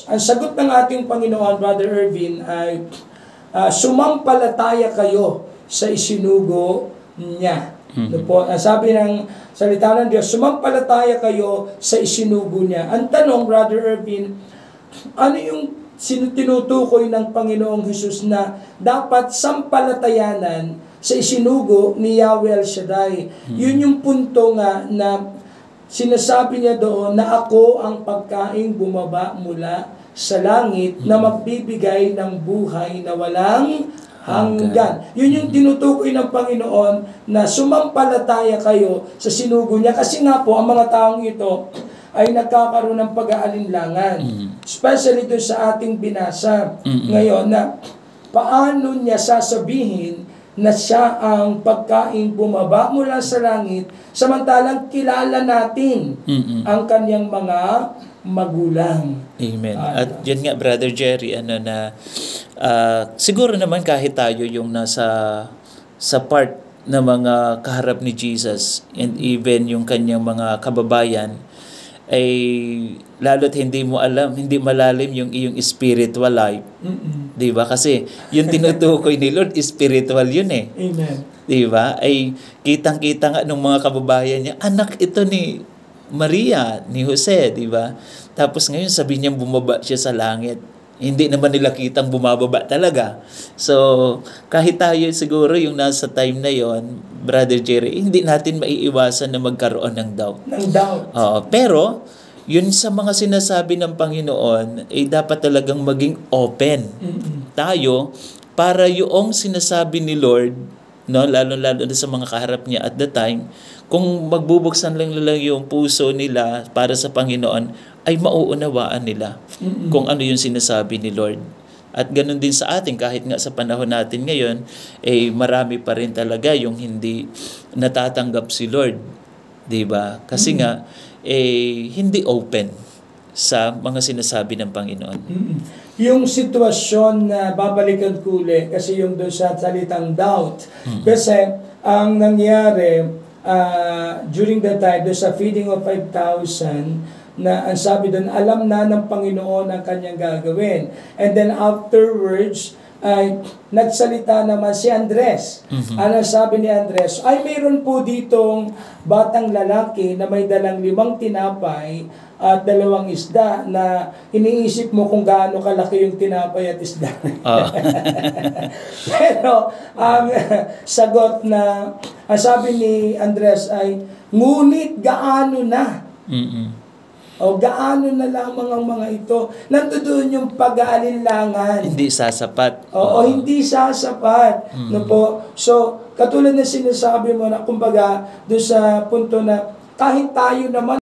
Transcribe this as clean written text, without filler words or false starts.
ang sagot ng ating Panginoon, Brother Ervin, ay sumampalataya kayo sa isinugo niya. Sabi ng salita ng Diyos, sumampalataya kayo sa isinugo niya. Ang tanong, Brother Ervin, ano yung tinutukoy ng Panginoong Hesus na dapat sampalatayanan sa isinugo ni Yahweh El Shaddai? Yun yung punto nga na sinasabi niya doon na ako ang pagkaing bumaba mula sa langit na magbibigay ng buhay na walang hanggan. Yun yung tinutukoy ng Panginoon na sumampalataya kayo sa sinugo niya. Kasi nga po, ang mga taong ito ay nagkakaroon ng pag-aalinlangan. Especially doon sa ating binasa ngayon na paano niya sasabihin na siya ang pagkaing bumaba mula sa langit samantalang kilala natin ang kanyang mga magulang. Amen. At yun nga, Brother Jerry, siguro naman kahit tayo yung nasa sa part na mga kaharap ni Jesus and even yung kanyang mga kababayan, ay lalo't hindi mo alam, hindi malalim yung iyong spiritual life. Di ba? Kasi yung tinutukoy ni Lord, spiritual yun eh. Amen. Di ba? Ay kitang-kita nga ng mga kababayan niya, anak ito ni Maria, ni Jose, di ba? Tapos ngayon sabi niya bumaba siya sa langit. Hindi naman nila kitang bumababa talaga. So, kahit tayo siguro yung nasa time na yon, Brother Jerry, hindi natin maiiwasan na magkaroon ng doubt. Ng doubt. Pero, yun sa mga sinasabi ng Panginoon, ay dapat talagang maging open tayo para yung sinasabi ni Lord, no, lalo-lalo na sa mga kaharap niya at the time, kung magbubuksan lang yung puso nila para sa Panginoon, ay mauunawaan nila kung ano yung sinasabi ni Lord. At ganun din sa atin, kahit nga sa panahon natin ngayon, marami pa rin talaga yung hindi natatanggap si Lord. Diba? Kasi nga, hindi open sa mga sinasabi ng Panginoon. Yung sitwasyon na babalikan ko ulit, kasi yung doon sa salitang doubt, kasi ang nangyari during that time, doon sa feeding of 5,000, na ang sabi doon, alam na ng Panginoon ang kanyang gagawin. And then afterwards, ay nagsalita naman si Andres. Ano sabi ni Andres? Ay, mayroon po ditong batang lalaki na may dalang 5 tinapay at 2 isda na iniisip mo kung gaano kalaki yung tinapay at isda. Pero ang sagot na, ang sabi ni Andres ay, ngunit gaano na? O gaano na lamang ang mga ito. Nandoon yung pag-aalinlangan. Hindi sasapat. Oo, hindi sasapat. No po? So, katulad na sinasabi mo na, kumbaga, doon sa punto na kahit tayo naman